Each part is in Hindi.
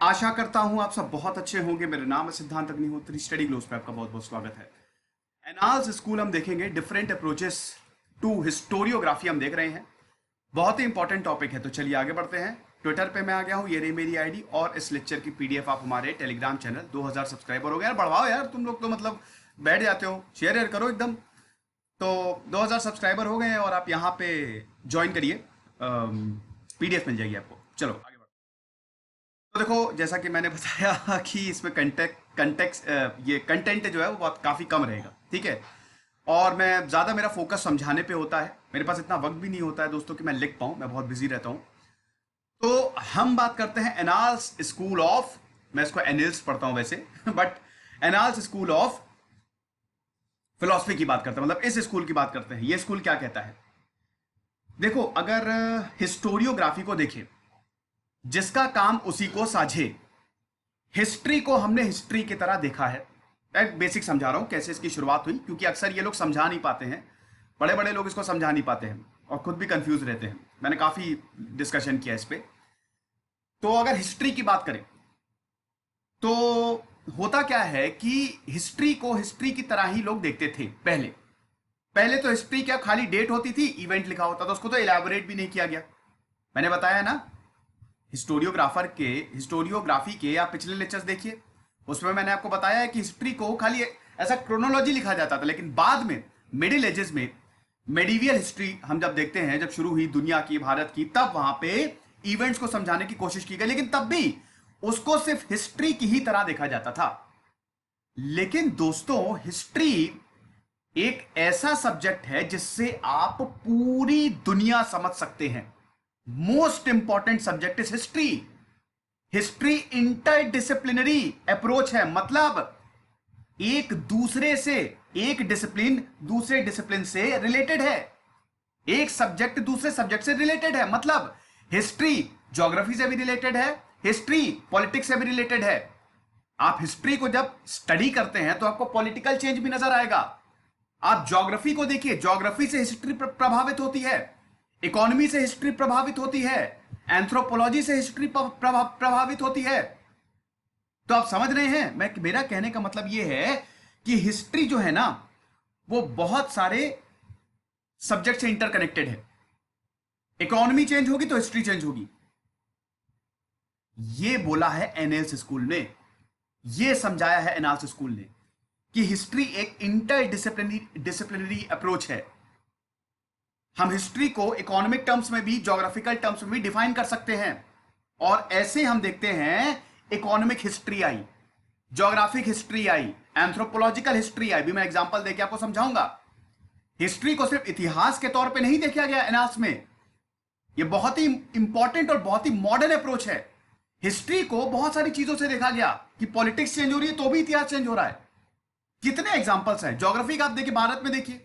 आशा करता हूं आप सब बहुत अच्छे होंगे। मेरा नाम है सिद्धांत अग्निहोत्री। स्टडी ग्लोस पे आपका बहुत बहुत स्वागत है। एनाल्स स्कूल हम देखेंगे डिफरेंट अप्रोचेस टू हिस्टोरियोग्राफी हम देख रहे हैं। बहुत ही इंपॉर्टेंट टॉपिक है, तो चलिए आगे बढ़ते हैं। ट्विटर पे मैं आ गया हूँ, ये रही मेरी आईडी, और इस लेक्चर की पीडीएफ आप हमारे टेलीग्राम चैनल 2000 सब्सक्राइबर हो गए यार, बढ़वाओ यार, तुम लोग तो मतलब बैठ जाते हो, शेयर यार करो एकदम। तो 2000 सब्सक्राइबर हो गए हैं और आप यहाँ पे ज्वाइन करिए, पीडीएफ मिल जाएगी आपको। चलो आगे बढ़ो। तो देखो, जैसा कि मैंने बताया कि इसमें ये कंटेंट जो है वो बहुत काफ़ी कम रहेगा, ठीक है। और मैं ज़्यादा, मेरा फोकस समझाने पे होता है, मेरे पास इतना वक्त भी नहीं होता है दोस्तों कि मैं लिख पाऊँ, मैं बहुत बिजी रहता हूँ। तो हम बात करते हैं एनाल्स स्कूल ऑफ, मैं इसको एनिल्स पढ़ता हूँ वैसे but annals school of philosophy की बात करते हैं, मतलब इस स्कूल की बात करते हैं। ये स्कूल क्या कहता है? देखो, अगर हिस्टोरियोग्राफी को देखें, जिसका काम उसी को साझे, हिस्ट्री को हमने हिस्ट्री की तरह देखा है। एक बेसिक समझा रहा हूं कैसे इसकी शुरुआत हुई, क्योंकि अक्सर ये लोग समझा नहीं पाते हैं, बड़े बड़े लोग इसको समझा नहीं पाते हैं और खुद भी कंफ्यूज रहते हैं। मैंने काफी डिस्कशन किया इस पे। तो अगर हिस्ट्री की बात करें तो होता क्या है कि हिस्ट्री को हिस्ट्री की तरह ही लोग देखते थे पहले। पहले तो हिस्ट्री क्या, खाली डेट होती थी, इवेंट लिखा होता था, उसको तो इलैबोरेट भी नहीं किया गया। मैंने बताया ना, हिस्टोरियोग्राफी के आप पिछले लेक्चर्स देखिए, उसमें मैंने आपको बताया है कि हिस्ट्री को खाली ऐसा क्रोनोलॉजी लिखा जाता था, लेकिन बाद में मिडिल एजेस में मेडिवियल हिस्ट्री हम जब देखते हैं, जब शुरू हुई दुनिया की, भारत की, तब वहां पे इवेंट्स को समझाने की कोशिश की गई, लेकिन तब भी उसको सिर्फ हिस्ट्री की ही तरह देखा जाता था। लेकिन दोस्तों, हिस्ट्री एक ऐसा सब्जेक्ट है जिससे आप पूरी दुनिया समझ सकते हैं। Most important subject is history. History interdisciplinary approach है, मतलब एक दूसरे से, एक डिसिप्लिन दूसरे डिसिप्लिन से रिलेटेड है, एक सब्जेक्ट दूसरे सब्जेक्ट से रिलेटेड है। मतलब हिस्ट्री ज्योग्राफी से भी रिलेटेड है, हिस्ट्री पॉलिटिक्स से भी रिलेटेड है। आप हिस्ट्री को जब स्टडी करते हैं तो आपको पॉलिटिकल चेंज भी नजर आएगा। आप ज्योग्राफी को देखिए, ज्योग्राफी से हिस्ट्री प्रभावित होती है, इकोनॉमी से हिस्ट्री प्रभावित होती है, एंथ्रोपोलॉजी से हिस्ट्री प्रभावित होती है। तो आप समझ रहे हैं, मेरा कहने का मतलब यह है कि हिस्ट्री जो है ना, वो बहुत सारे सब्जेक्ट से इंटरकनेक्टेड है। इकोनॉमी चेंज होगी तो हिस्ट्री चेंज होगी। यह बोला है एनएल्स स्कूल ने, यह समझाया है एनाल्स स्कूल ने कि हिस्ट्री एक इंटरडिसिप्लिनरी अप्रोच है। हम हिस्ट्री को इकोनॉमिक टर्म्स में भी, ज्योग्राफिकल टर्म्स में भी डिफाइन कर सकते हैं। और ऐसे हम देखते हैं, economic history I, geographic history I, anthropological history I. भी मैं एग्जांपल देके आपको समझाऊंगा। हिस्ट्री को सिर्फ इतिहास के तौर पे नहीं देखा गया एनाल्स में। यह बहुत ही इंपॉर्टेंट और बहुत ही मॉडर्न अप्रोच है। हिस्ट्री को बहुत सारी चीजों से देखा गया कि पॉलिटिक्स चेंज हो रही है तो भी इतिहास चेंज हो रहा है। कितने एग्जांपल्स हैं। ज्योग्राफी का आप देखिए, भारत में देखिए,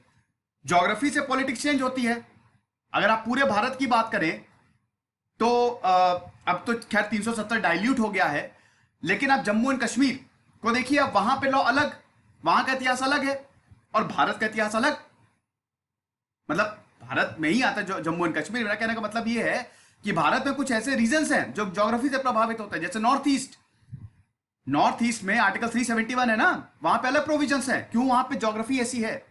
ज्योग्राफी से पॉलिटिक्स चेंज होती है। अगर आप पूरे भारत की बात करें तो अब तो खैर 370 डाइल्यूट हो गया है, लेकिन आप जम्मू एंड कश्मीर को देखिए, अब वहां पे लॉ अलग, वहां का इतिहास अलग है और भारत का इतिहास अलग। मतलब भारत में ही आता है जो जम्मू एंड कश्मीर। मेरा कहने का मतलब यह है कि भारत में कुछ ऐसे रीजन्स हैं जो ज्योग्राफी से प्रभावित होते हैं, जैसे नॉर्थ ईस्ट। नॉर्थ ईस्ट में आर्टिकल 371 है ना, वहां पे अलग प्रोविजंस है। क्यों? वहां पे ज्योग्राफी ऐसी है।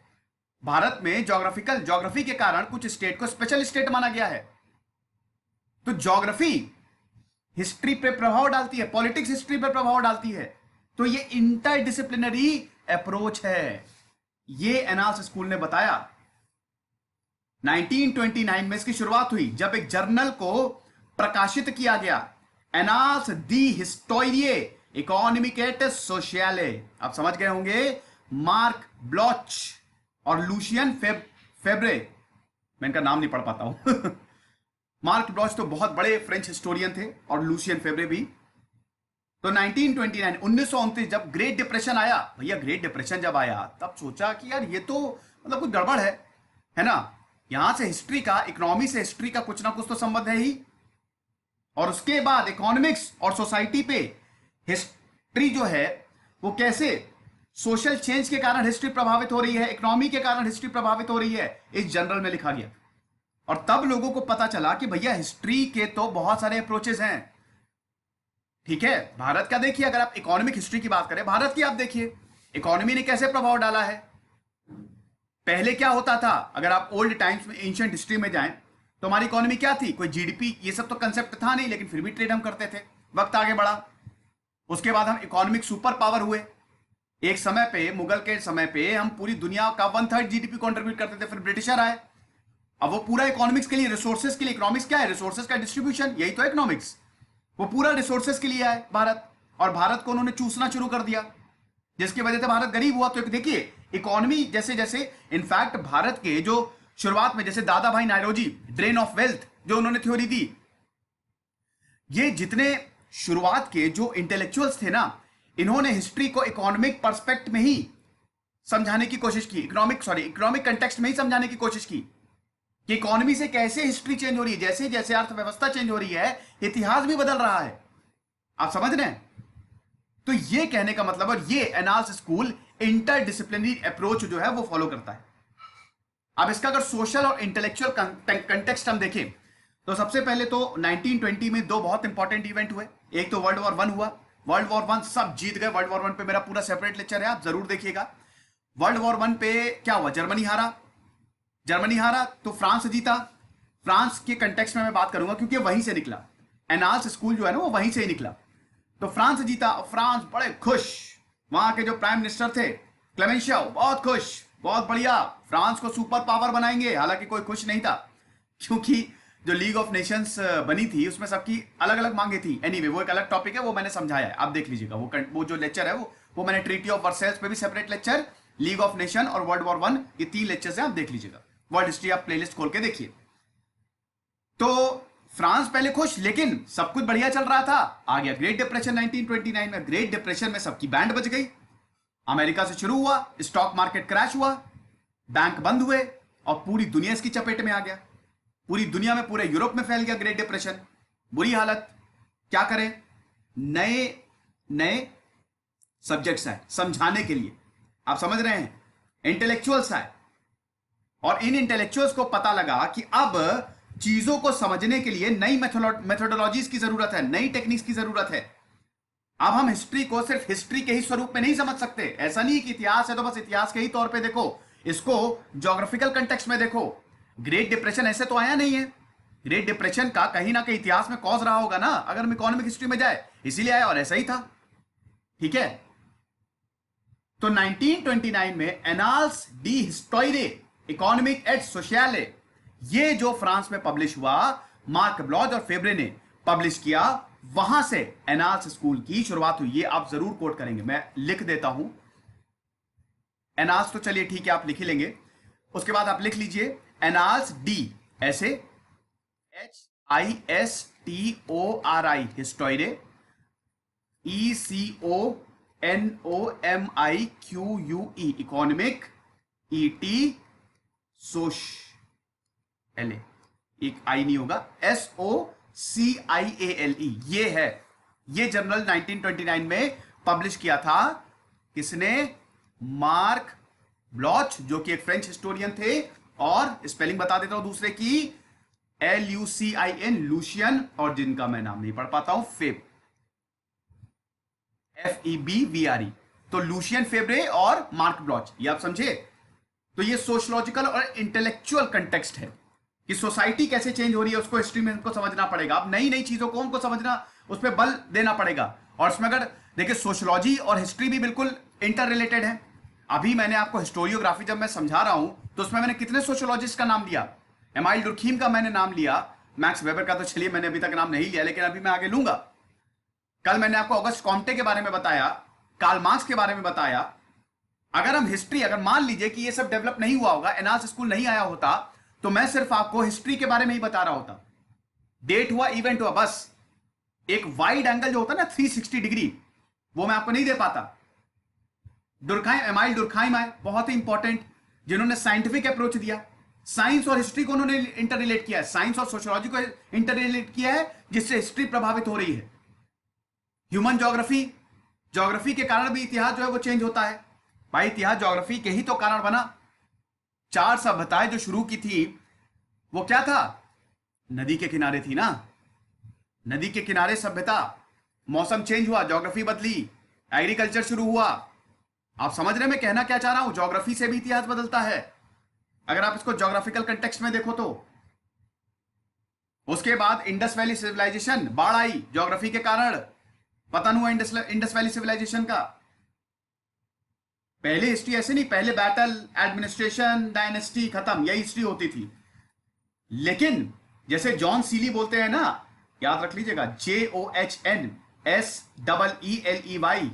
भारत में ज्योग्राफी के कारण कुछ स्टेट को स्पेशल स्टेट माना गया है। तो ज्योग्राफी हिस्ट्री पे प्रभाव डालती है, पॉलिटिक्स हिस्ट्री पे प्रभाव डालती है। तो ये इंटरडिसिप्लिनरी अप्रोच है, ये एनाल्स स्कूल ने बताया। 1929 में इसकी शुरुआत हुई, जब एक जर्नल को प्रकाशित किया गया, एनाल्स दी हिस्टोरिए इकोनॉमिकेट सोशियाले। आप समझ गए होंगे, मार्क ब्लॉच और लूशियन फेब्रे, मैं इनका नाम नहीं पढ़ पाता हूं मार्क ब्लॉच तो बहुत बड़े फ्रेंच हिस्टोरियन थे और लूशियन फेब्रे भी। तो 1929 जब ग्रेट डिप्रेशन आया, भैया ग्रेट डिप्रेशन जब आया तब सोचा कि यार ये तो मतलब कुछ गड़बड़ है ना। यहां से हिस्ट्री का, इकोनॉमी से हिस्ट्री का कुछ ना कुछ तो संबंध है ही। और उसके बाद इकोनॉमिक्स और सोसाइटी पे हिस्ट्री जो है वो कैसे सोशल चेंज के कारण हिस्ट्री प्रभावित हो रही है, इकोनॉमी के कारण हिस्ट्री प्रभावित हो रही है, इस जर्नल में लिखा गया। और तब लोगों को पता चला कि भैया हिस्ट्री के तो बहुत सारे अप्रोचेस हैं। ठीक है, भारत का देखिए, अगर आप इकोनॉमिक हिस्ट्री की बात करें, भारत की आप देखिए, इकोनॉमी ने कैसे प्रभाव डाला है। पहले क्या होता था, अगर आप ओल्ड टाइम्स में, एंशिएंट हिस्ट्री में जाएं, तो हमारी इकोनॉमी क्या थी, कोई जीडीपी ये सब तो कंसेप्ट था नहीं, लेकिन फिर भी ट्रेड हम करते थे। वक्त आगे बढ़ा, उसके बाद हम इकोनॉमिक सुपर पावर हुए। एक समय पे, मुगल के समय पे, हम पूरी दुनिया का 1/3 जीडीपी कंट्रीब्यूट करते थे। फिर ब्रिटिशर आए, अब वो पूरा इकोनॉमिक्स के लिए, रिसोर्सेज के लिए, इकोनॉमिक्स क्या है, रिसोर्सेज का डिस्ट्रीब्यूशन, यही तो इकोनॉमिक्स। वो पूरा रिसोर्सेज के लिए आए भारत, और भारत को उन्होंने चूसना शुरू कर दिया, जिसकी वजह से भारत गरीब हुआ। तो देखिए, इकोनॉमी जैसे जैसे, इनफैक्ट भारत के जो शुरुआत में, जैसे दादा भाई नायरोजी, ड्रेन ऑफ वेल्थ जो उन्होंने थ्योरी दी, ये जितने शुरुआत के जो इंटेलेक्चुअल्स थे ना, इन्होंने हिस्ट्री को इकोनॉमिक पर्सपेक्ट में ही समझाने की कोशिश की, इकोनॉमिक कंटेक्स्ट में ही समझाने की कोशिश की कि इकोनॉमी से कैसे हिस्ट्री चेंज हो रही है, जैसे जैसे अर्थव्यवस्था चेंज हो रही है, इतिहास भी बदल रहा है। आप समझ रहे हैं? तो ये कहने का मतलब, और ये एनाल्स स्कूल इंटरडिसिप्लिनरी अप्रोच जो है वो फॉलो करता है। अब इसका अगर सोशल और इंटेलेक्चुअल कंटेक्स्ट हम देखें, तो सबसे पहले तो 1920 में दो बहुत इंपॉर्टेंट इवेंट हुए। एक तो वर्ल्ड वॉर 1 हुआ। वर्ल्ड वॉर 1 सब जीत गए। वर्ल्ड वॉर 1 पे मेरा पूरा सेपरेट लेक्चर है, आप जरूर देखिएगा। वर्ल्ड वॉर 1 पे क्या हुआ, जर्मनी हारा। जर्मनी हारा तो फ्रांस जीता। फ्रांस के कंटेक्स्ट में मैं बात करूंगा, क्योंकि वहीं से निकला, एनाल्स स्कूल जो है ना वो वहीं से ही निकला। तो फ्रांस जीता, फ्रांस बड़े खुश। वहां के जो प्राइम मिनिस्टर थे क्लेमेंशियो, बहुत खुश, बहुत बढ़िया, फ्रांस को सुपर पावर बनाएंगे। हालांकि कोई खुश नहीं था, क्योंकि जो लीग ऑफ नेशंस बनी थी उसमें सबकी अलग अलग मांगे थी। एनीवे, वो एक अलग टॉपिक है, वो मैंने समझाया है, आप देख लीजिएगा। वो जो लेक्चर है वो मैंने ट्रीटी ऑफ वर्सेल्स पे भी separate lecture, league of nation और वर्ल्ड वॉर 1, ये 3 लेक्चर्स हैं, आप देख लीजिएगा। वर्ल्ड हिस्ट्री आप प्लेलिस्ट खोल के देखिए। तो फ्रांस पहले खुश, लेकिन सब कुछ बढ़िया चल रहा था। आ गया ग्रेट डिप्रेशन 1929 में। ग्रेट डिप्रेशन में सबकी बैंड बज गई। अमेरिका से शुरू हुआ, स्टॉक मार्केट क्रैश हुआ, बैंक बंद हुए, और पूरी दुनिया इसकी चपेट में आ गया। पूरी दुनिया में, पूरे यूरोप में फैल गया ग्रेट डिप्रेशन। बुरी हालत। क्या करें, नए नए सब्जेक्ट्स आए समझाने के लिए, आप समझ रहे हैं, इंटेलेक्चुअल्स आए, और इन इंटेलेक्चुअल्स को पता लगा कि अब चीजों को समझने के लिए नई मेथोडोलॉजीज की जरूरत है, नई टेक्निक्स की जरूरत है। अब हम हिस्ट्री को सिर्फ हिस्ट्री के ही स्वरूप में नहीं समझ सकते। ऐसा नहीं कि इतिहास है तो बस इतिहास के ही तौर पे देखो, इसको ज्योग्राफिकल कंटेक्स्ट में देखो। ग्रेट डिप्रेशन ऐसे तो आया नहीं है। ग्रेट डिप्रेशन का कहीं ना कहीं इतिहास में कॉज रहा होगा ना, अगर हम इकोनॉमिक हिस्ट्री में जाए, इसीलिए आया, और ऐसा ही था। ठीक है, तो 1929 में एनाल्स डी हिस्टोइरे इकोनॉमिक एट सोशियाले, ये जो फ्रांस में पब्लिश हुआ, मार्क ब्लॉज और फेब्रे ने पब्लिश किया, वहां से एनाल्स स्कूल की शुरुआत हुई। ये आप जरूर कोट करेंगे, मैं लिख देता हूं। एनाल्स तो चलिए ठीक है, आप लिख ही लेंगे। उसके बाद आप लिख लीजिए एनाल्स डी, ऐसे HISTORI, histoire, ECONOMIQUE, economique, ET sociale, एक आई नहीं होगा, SOCIALE, ये है। ये जर्नल 1929 में पब्लिश किया था। किसने? मार्क ब्लॉच, जो कि एक फ्रेंच हिस्टोरियन थे, और स्पेलिंग बता देता हूं दूसरे की, LUCIN, लूशियन, और जिनका मैं नाम नहीं पढ़ पाता हूं, FEBVRE। तो लूशियन फेब्रे और मार्क ब्लॉच, ये आप समझे। तो ये सोशलॉजिकल और इंटेलेक्चुअल कंटेक्स्ट है कि सोसाइटी कैसे चेंज हो रही है, उसको हिस्ट्री में हमको समझना पड़ेगा। अब नई नई चीजों को हमको समझना, उस पर बल देना पड़ेगा। और इसमें अगर देखिए, सोशलॉजी और हिस्ट्री भी बिल्कुल इंटर रिलेटेड है। अभी मैंने आपको हिस्टोरियोग्राफी जब मैं समझा रहा हूं, तो उसमें मैंने कितने सोशोलॉजिस्ट का नाम लिया। एमाइल डुर्खीम का मैंने नाम लिया, मैक्स वेबर का तो चलिए मैंने अभी तक नाम नहीं लिया, लेकिन अभी मैं आगे लूंगा। कल मैंने आपको ऑगस्ट कॉम्टे के बारे में बताया, कार्ल मार्क्स के बारे में बताया। अगर हम हिस्ट्री, अगर मान लीजिए कि ये सब डेवलप नहीं हुआ होगा, एनाल्स स्कूल नहीं आया होता, तो मैं सिर्फ आपको हिस्ट्री के बारे में ही बता रहा होता। डेट हुआ, इवेंट हुआ, बस एक वाइड एंगल जो होता है ना 360 डिग्री, वो मैं आपको नहीं दे पाता। दुर्खाइम, एमाइल दुर्खाइम आए, बहुत ही इंपॉर्टेंट, जिन्होंने साइंटिफिक अप्रोच दिया। साइंस और हिस्ट्री को उन्होंने इंटर रिलेट किया है, साइंस और सोशियोलॉजी को इंटर रिलेट किया है, जिससे हिस्ट्री प्रभावित हो रही है। ह्यूमन ज्योग्राफी, ज्योग्राफी के कारण भी इतिहास जो है वो चेंज होता है। भाई इतिहास ज्योग्राफी के ही तो कारण बना। 4 सभ्यताएं जो शुरू की थी, वो क्या था? नदी के किनारे थी ना, नदी के किनारे सभ्यता। मौसम चेंज हुआ, ज्योग्राफी बदली, एग्रीकल्चर शुरू हुआ। आप समझ रहे हैं मैं कहना क्या चाह रहा हूं? ज्योग्राफी से भी इतिहास बदलता है, अगर आप इसको ज्योग्राफिकल कंटेक्स्ट में देखो तो। उसके बाद इंडस वैली सिविलाइजेशन, बाढ़ आई ज्योग्राफी के कारण, पतन हुआ इंडस वैली सिविलाइजेशन का। पहले हिस्ट्री ऐसे नहीं, पहले बैटल, एडमिनिस्ट्रेशन, डायनेस्टी, खत्म, यही हिस्ट्री होती थी। लेकिन जैसे जॉन सीली बोलते हैं ना, याद रख लीजिएगा, JOHNSEELEY,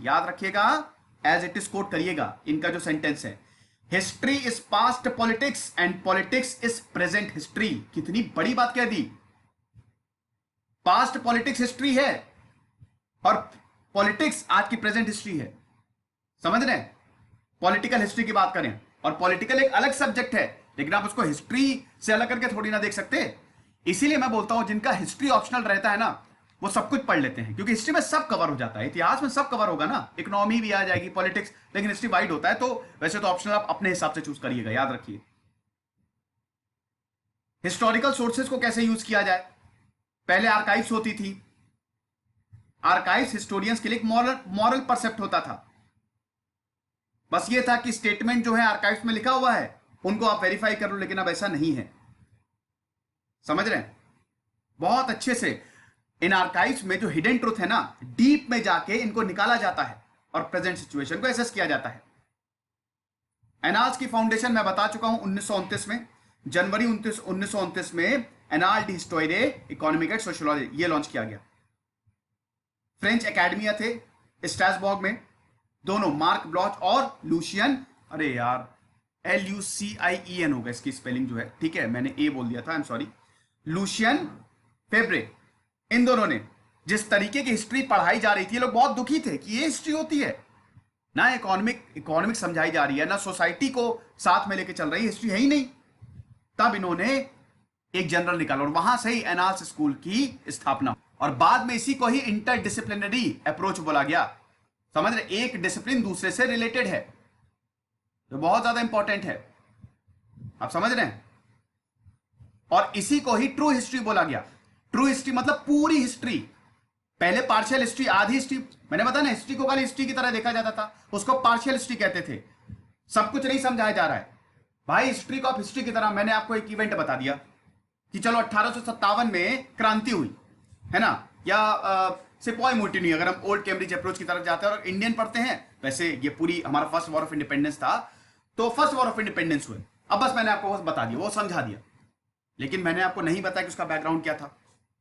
याद रखिएगा, एज इट इज कोट करिएगा इनका जो सेंटेंस है। History is past politics and politics is present history. कितनी बड़ी बात कह दी। पास्ट पॉलिटिक्स हिस्ट्री है और पॉलिटिक्स आज की प्रेजेंट हिस्ट्री है। समझ रहे हैं? पॉलिटिकल हिस्ट्री की बात करें, और पॉलिटिकल एक अलग सब्जेक्ट है, लेकिन आप उसको हिस्ट्री से अलग करके थोड़ी ना देख सकते। इसीलिए मैं बोलता हूं जिनका हिस्ट्री ऑप्शनल रहता है ना, वो सब कुछ पढ़ लेते हैं, क्योंकि हिस्ट्री में सब कवर हो जाता है। इतिहास में सब कवर होगा ना, इकोनॉमी भी आ जाएगी, पॉलिटिक्स, लेकिन हिस्ट्री वाइड होता है। तो वैसे तो ऑप्शनल आप अपने हिसाब से चूज करिएगा, याद रखिए। हिस्टोरिकल सोर्सेज को कैसे यूज किया जाए? पहले आर्काइव्स होती थी। आर्काइव्स हिस्टोरियंस के लिए एक मॉरल परसेप्ट होता था। बस ये था कि स्टेटमेंट जो है आर्काइव्स में लिखा हुआ है, उनको आप वेरीफाई कर लो, लेकिन अब ऐसा नहीं है। समझ रहे हैं? बहुत अच्छे से इन आर्काइव्स में जो हिडन ट्रुथ है ना, डीप में जाके इनको निकाला जाता है और प्रेजेंट सिचुएशन को एसेस किया जाता है। एनाल्स की फाउंडेशन मैं बता चुका हूं 1929 में, जनवरी 1929 में Annales d histoire economique and sociology ये लॉन्च किया गया। फ्रेंच एकेडमिया थे स्ट्रासबर्ग में, दोनों मार्क ब्लॉच और लूशियन, अरे यार LUCIEN होगा इसकी स्पेलिंग जो है, ठीक है, मैंने ए बोल दिया था, आई एम सॉरी, लूशियन फेब्रे। इन दोनों ने जिस तरीके की हिस्ट्री पढ़ाई जा रही थी, लोग बहुत दुखी थे कि ये हिस्ट्री होती है ना, इकोनॉमिक समझाई जा रही है ना, सोसाइटी को साथ में लेके चल रही है, हिस्ट्री है ही नहीं। तब इन्होंने एक जनरल निकाला और वहां से ही एनाल्स स्कूल की स्थापना, और बाद में इसी को ही इंटरडिसिप्लिनरी अप्रोच बोला गया। समझ रहे? एक डिसिप्लिन दूसरे से रिलेटेड है, जो बहुत ज्यादा इंपॉर्टेंट है। आप समझ रहे हैं? और इसी को ही ट्रू हिस्ट्री बोला गया। ट्रू हिस्ट्री मतलब पूरी हिस्ट्री। पहले पार्शियल हिस्ट्री, आधी हिस्ट्री, मैंने बताया ना, हिस्ट्री को खाली हिस्ट्री की तरह देखा जाता था, उसको पार्शियल हिस्ट्री कहते थे। सब कुछ नहीं समझाया जा रहा है भाई, हिस्ट्री को आप हिस्ट्री की तरह। मैंने आपको एक इवेंट बता दिया कि चलो 1857 में क्रांति हुई है ना, या सिपॉय म्यूटिनी, अगर हम ओल्ड कैम्ब्रिज अप्रोच की तरफ जाते हैं और इंडियन पढ़ते हैं, वैसे ये पूरी हमारा फर्स्ट वॉर ऑफ इंडिपेंडेंस था, तो फर्स्ट वॉर ऑफ इंडिपेंडेंस हुए। अब बस मैंने आपको बस बता दिया, वो समझा दिया, लेकिन मैंने आपको नहीं बताया कि उसका बैकग्राउंड क्या था।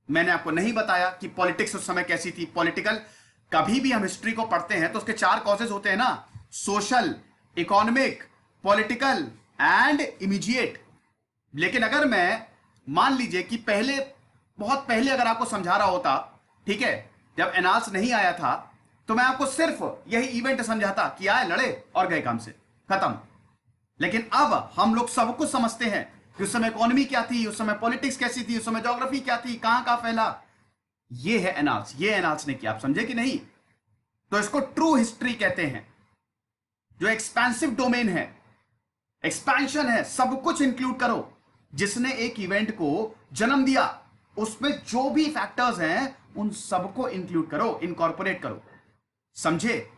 मैंने आपको नहीं बताया कि पॉलिटिक्स उस समय कैसी थी। पॉलिटिकल, कभी भी हम हिस्ट्री को पढ़ते हैं तो उसके 4 कॉजेज होते हैं ना, social, economic, political and immediate. लेकिन अगर मैं मान लीजिए कि पहले, बहुत पहले अगर आपको समझा रहा होता, ठीक है, जब एनाल्स नहीं आया था, तो मैं आपको सिर्फ यही इवेंट समझाता कि आए, लड़े और गए काम से, खत्म। लेकिन अब हम लोग सब कुछ समझते हैं कि उस समय इकोनॉमी क्या थी, उस समय पॉलिटिक्स कैसी थी, उस समय ज्योग्राफी क्या थी, कहां कहां फैला। ये है एनाल्स, ये एनाल्स ने किया। आप समझे कि नहीं? तो इसको ट्रू हिस्ट्री कहते हैं, जो एक्सपेंसिव डोमेन है, एक्सपेंशन है, सब कुछ इंक्लूड करो। जिसने एक इवेंट को जन्म दिया, उसमें जो भी फैक्टर्स हैं उन सबको इंक्लूड करो, इनकॉर्पोरेट करो। समझे?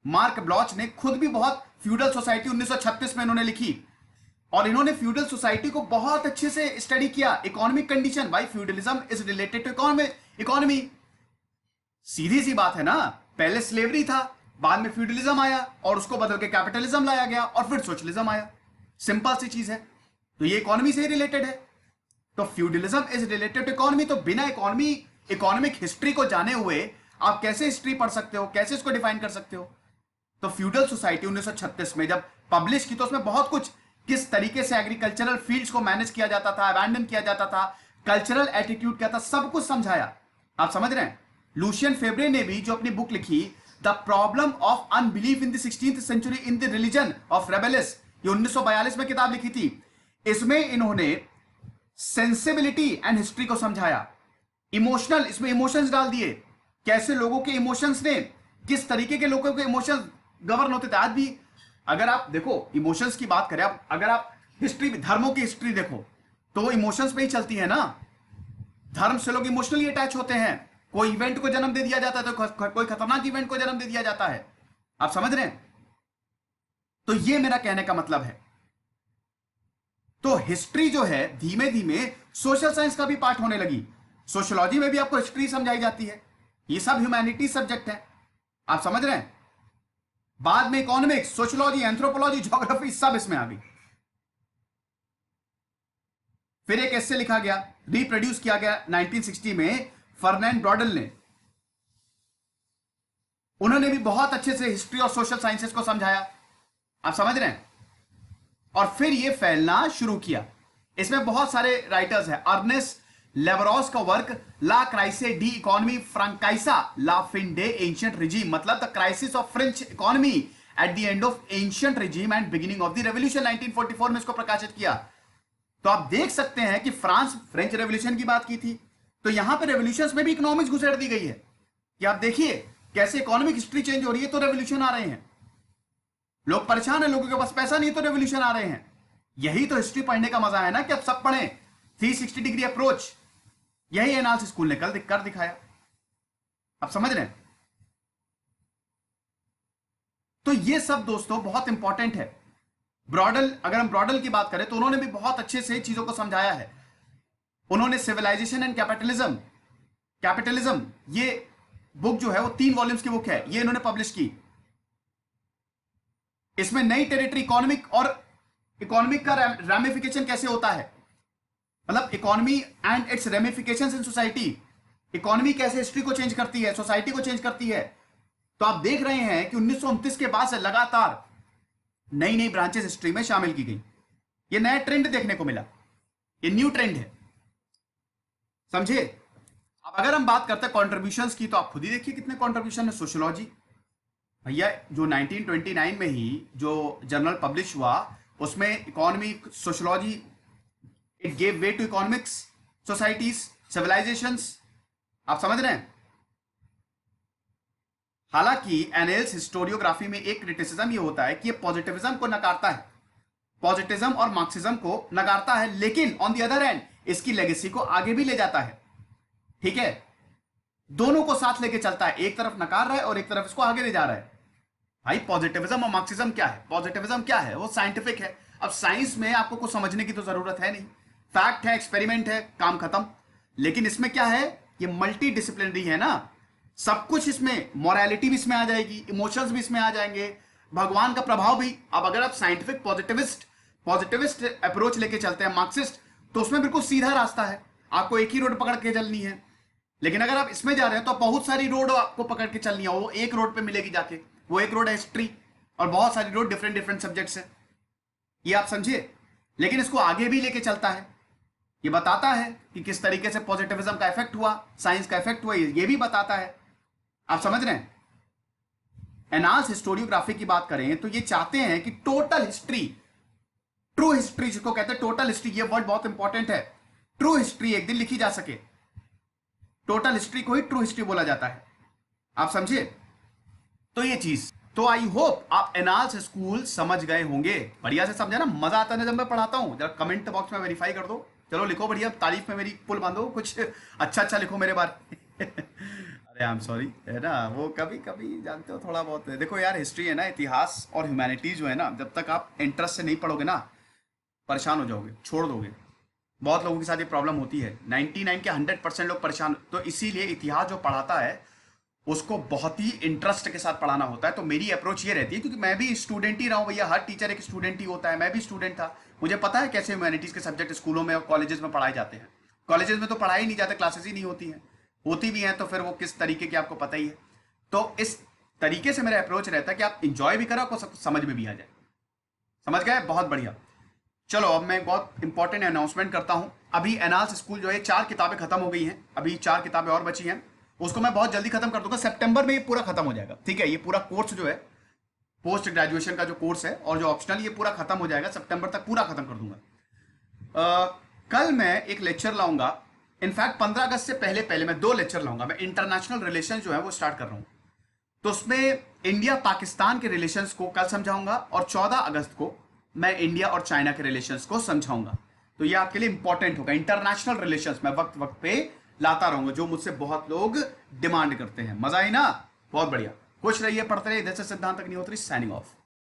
मार्क ब्लॉच ने खुद भी बहुत, फ्यूडल सोसाइटी 1936 में इन्होंने लिखी, और इन्होंने फ्यूडल सोसाइटी को बहुत अच्छे से स्टडी किया। इकोनॉमिक कंडीशन, भाई feudalism is related to economy. सीधी सी बात है ना, पहले स्लेवरी था, बाद में फ्यूडलिज्म आया और उसको बदल के कैपिटलिज्म लाया गया और फिर सोशलिज्म आया। सिंपल सी चीज है, तो ये इकोनॉमी से ही रिलेटेड है। तो feudalism is related to economy. तो बिना इकोनॉमिक हिस्ट्री को जाने हुए आप कैसे हिस्ट्री पढ़ सकते हो, कैसे इसको डिफाइन कर सकते हो? तो फ्यूडल सोसाइटी 1936 में जब पब्लिश की, तो उसमें बहुत कुछ, किस तरीके से एग्रीकल्चरल फील्ड्स को मैनेज किया जाता था, अबैंडन किया जाता था, कल्चरल एटीट्यूड क्या था, सब कुछ समझाया। आप समझ रहे हैं? लूशियन फेब्रे ने भी जो अपनी बुक लिखी, the problem of unbelief in the 16th century in the religion of Rabelais, ये 1942 में किताब लिखी थी। इसमें इन्होंने सेंसिबिलिटी एंड हिस्ट्री को समझाया। इमोशनल, इसमें इमोशंस डाल दिए, कैसे लोगों के इमोशंस ने, किस तरीके के लोगों के इमोशंस गवर्न होते थे। आज भी अगर आप देखो, इमोशंस की बात करें, अगर आप हिस्ट्री, धर्मों की हिस्ट्री देखो, तो वो इमोशंस पे ही चलती है ना। धर्म से लोग इमोशनली अटैच होते हैं, कोई इवेंट को जन्म दे दिया जाता है, तो कोई खतरनाक इवेंट को जन्म दे दिया जाता है। आप समझ रहे हैं? तो ये मेरा कहने का मतलब है। तो हिस्ट्री जो है धीमे धीमे सोशल साइंस का भी पार्ट होने लगी। सोशियोलॉजी में भी आपको हिस्ट्री समझाई जाती है। ये सब ह्यूमैनिटी सब्जेक्ट है। आप समझ रहे हैं? बाद में इकोनॉमिक्स, सोशियोलॉजी, एंथ्रोपोलॉजी, ज्योग्राफी सब इसमें आ गई। फिर एक ऐसे लिखा गया, रिप्रोड्यूस किया गया 1960 में फर्नैंड ब्रॉडल ने। उन्होंने भी बहुत अच्छे से हिस्ट्री और सोशल साइंसेस को समझाया। आप समझ रहे हैं? और फिर ये फैलना शुरू किया। इसमें बहुत सारे राइटर्स हैं। अर्नेस्ट लेवरॉस का वर्क ला क्राइसे डी इकोनॉमी फ्रांकाइसा ला फिन डे एंशिएंट रिजीम, मतलब the crisis of French economy at the end of ancient regime and beginning of the revolution, 1944 में इसको प्रकाशित किया। तो आप देख सकते हैं कि फ्रेंच रेवोल्यूशन की बात की थी, तो यहां पे रेवोल्यूशंस में भी इकोनॉमिक्स घुसेड़ दी गई है कि आप देखिए कैसे इकोनॉमिक हिस्ट्री चेंज हो रही है, तो रेवोल्यूशन आ रहे हैं। लोग परेशान है, लोगों के पास पैसा नहीं, तो रेवोल्यूशन आ रहे हैं। यही तो हिस्ट्री पढ़ने का मजा है ना, कि आप सब पढ़ें 360 डिग्री अप्रोच। यही एनालिसिस स्कूल ने कल कर दिखाया। आप समझ रहे हैं? तो ये सब दोस्तों बहुत इंपॉर्टेंट है। ब्रॉडल, अगर हम ब्रॉडल की बात करें तो उन्होंने भी बहुत अच्छे से चीजों को समझाया है। उन्होंने सिविलाइजेशन एंड कैपिटलिज्म ये बुक जो है वो 3 वॉल्यूम्स की बुक है, ये इन्होंने पब्लिश की। इसमें नई टेरिटरी इकोनॉमिक का रैमिफिकेशन कैसे होता है, मतलब economy and it's ramifications in society. Economy कैसे हिस्ट्री को चेंज करती है, सोसाइटी को चेंज करती है। तो आप देख रहे हैं कि 1929 के बाद से लगातार नई नई ब्रांचेस हिस्ट्री में शामिल की गई। ये नया ट्रेंड देखने को मिला, ये न्यू ट्रेंड है। समझे? अब अगर हम बात करते हैं कॉन्ट्रीब्यूशंस की, तो आप खुद ही देखिए कितने कॉन्ट्रीब्यूशन है। सोशियोलॉजी भैया जो 1929 में ही जो जर्नल पब्लिश हुआ, उसमें economy, sociology, it gave way to economics, societies, civilisations. आप समझ रहे हैं? हालांकि एनालिसिस हिस्टोरियोग्राफी में एक क्रिटिसिज्म ये होता है कि ये पॉजिटिविज्म को नकारता है, पॉजिटिविज्म और मार्क्सिज्म को नकारता है, लेकिन ऑन द अदर हैंड इसकी लेगेसी को आगे भी ले जाता है। ठीक है, दोनों को साथ लेके चलता है, एक तरफ नकार रहा है और एक तरफ इसको आगे ले जा रहा है। भाई पॉजिटिविज्म और मार्क्सिज्म क्या है? पॉजिटिविज्म क्या है? वो साइंटिफिक है। अब साइंस में आपको कुछ समझने की तो जरूरत है नहीं, फैक्ट है, एक्सपेरिमेंट है, काम खत्म। लेकिन इसमें क्या है, ये मल्टी डिसिप्लिनरी है ना, सब कुछ इसमें, मोरालिटी भी इसमें आ जाएगी, इमोशंस भी इसमें आ जाएंगे, भगवान का प्रभाव भी। अब अगर आप साइंटिफिक पॉजिटिविस्ट अप्रोच लेके चलते हैं, मार्क्सिस्ट, तो उसमें बिल्कुल सीधा रास्ता है, आपको एक ही रोड पकड़ के चलनी है। लेकिन अगर आप इसमें जा रहे हैं तो बहुत सारी रोड आपको पकड़ के चलनी है, वो एक रोड पे मिलेगी जाके, वो एक रोड है हिस्ट्री, और बहुत सारी रोड डिफरेंट सब्जेक्ट्स है, ये आप समझिए। लेकिन इसको आगे भी लेके चलता है, ये बताता है कि किस तरीके से पॉजिटिविज्म का इफेक्ट हुआ, साइंस का इफेक्ट हुआ, ये भी बताता है। आप समझ रहे हैं? एनालिसिस हिस्टोरियोग्राफी की बात करें तो ये चाहते हैं कि टोटल हिस्ट्री, ट्रू हिस्ट्री जिसको कहते हैं टोटल हिस्ट्री, ये वर्ड बहुत इंपॉर्टेंट है, ट्रू हिस्ट्री एक दिन लिखी जा सके। टोटल हिस्ट्री को ही ट्रू हिस्ट्री बोला जाता है। आप समझे? तो ये चीज, तो आई होप आप एनालिसिस स्कूल समझ गए होंगे। बढ़िया से समझा ना? मजा आता है ना जब मैं पढ़ाता हूं? जरा कमेंट बॉक्स में वेरीफाई कर दो, चलो लिखो बढ़िया, तारीफ में मेरी पुल बांधो, कुछ अच्छा लिखो मेरे बारे में। अरे आई एम सॉरी, है ना, वो कभी कभी जानते हो थोड़ा बहुत। देखो यार, हिस्ट्री है ना, इतिहास और ह्यूमैनिटीज जो है ना, जब तक आप इंटरेस्ट से नहीं पढ़ोगे ना, परेशान हो जाओगे, छोड़ दोगे। बहुत लोगों के साथ ये प्रॉब्लम होती है, 99 के 100% लोग परेशान। तो इसीलिए इतिहास जो पढ़ाता है उसको बहुत ही इंटरेस्ट के साथ पढ़ाना होता है। तो मेरी अप्रोच ये रहती है, क्योंकि मैं भी स्टूडेंट ही रहा हूँ भैया, हर टीचर एक स्टूडेंट ही होता है, मैं भी स्टूडेंट था, मुझे पता है कैसे ह्यूमैनिटीज के सब्जेक्ट स्कूलों में और कॉलेजेस में पढ़ाए जाते हैं। कॉलेजेस में तो पढ़ाई नहीं जाते, क्लासेस ही नहीं होती हैं, होती भी हैं तो फिर वो किस तरीके की आपको पता ही है। तो इस तरीके से मेरा अप्रोच रहता है कि आप इंजॉय भी करो, आपको समझ में भी आ जाए। समझ गए? बहुत बढ़िया। चलो अब मैं बहुत इंपॉर्टेंट अनाउंसमेंट करता हूं। अभी एनालिसिस स्कूल जो है 4 किताबें खत्म हो गई हैं, अभी 4 किताबें और बची हैं, उसको मैं बहुत जल्दी खत्म कर दूंगा। सितंबर में ये पूरा खत्म हो जाएगा। ठीक है, ये पूरा कोर्स जो है, पोस्ट ग्रेजुएशन का जो कोर्स है और जो ऑप्शनल, ये पूरा खत्म हो जाएगा, सितंबर तक पूरा खत्म कर दूंगा। कल मैं एक लेक्चर लाऊंगा, इनफैक्ट 15 अगस्त से पहले पहले मैं 2 लेक्चर लाऊंगा। मैं इंटरनेशनल रिलेशन जो है वो स्टार्ट कर रहा हूं, तो उसमें इंडिया पाकिस्तान के रिलेशंस को कल समझाऊंगा, और 14 अगस्त को मैं इंडिया और चाइना के रिलेशंस को समझाऊंगा। तो ये आपके लिए इंपॉर्टेंट होगा। इंटरनेशनल रिलेशंस मैं वक्त वक्त पे लाता रहूंगा, जो मुझसे बहुत लोग डिमांड करते हैं। मजा आई ना? बहुत बढ़िया। खुश रहिए, पढ़ते रहिए। जैसे सिद्धांत अग्निहोत्री साइनिंग ऑफ।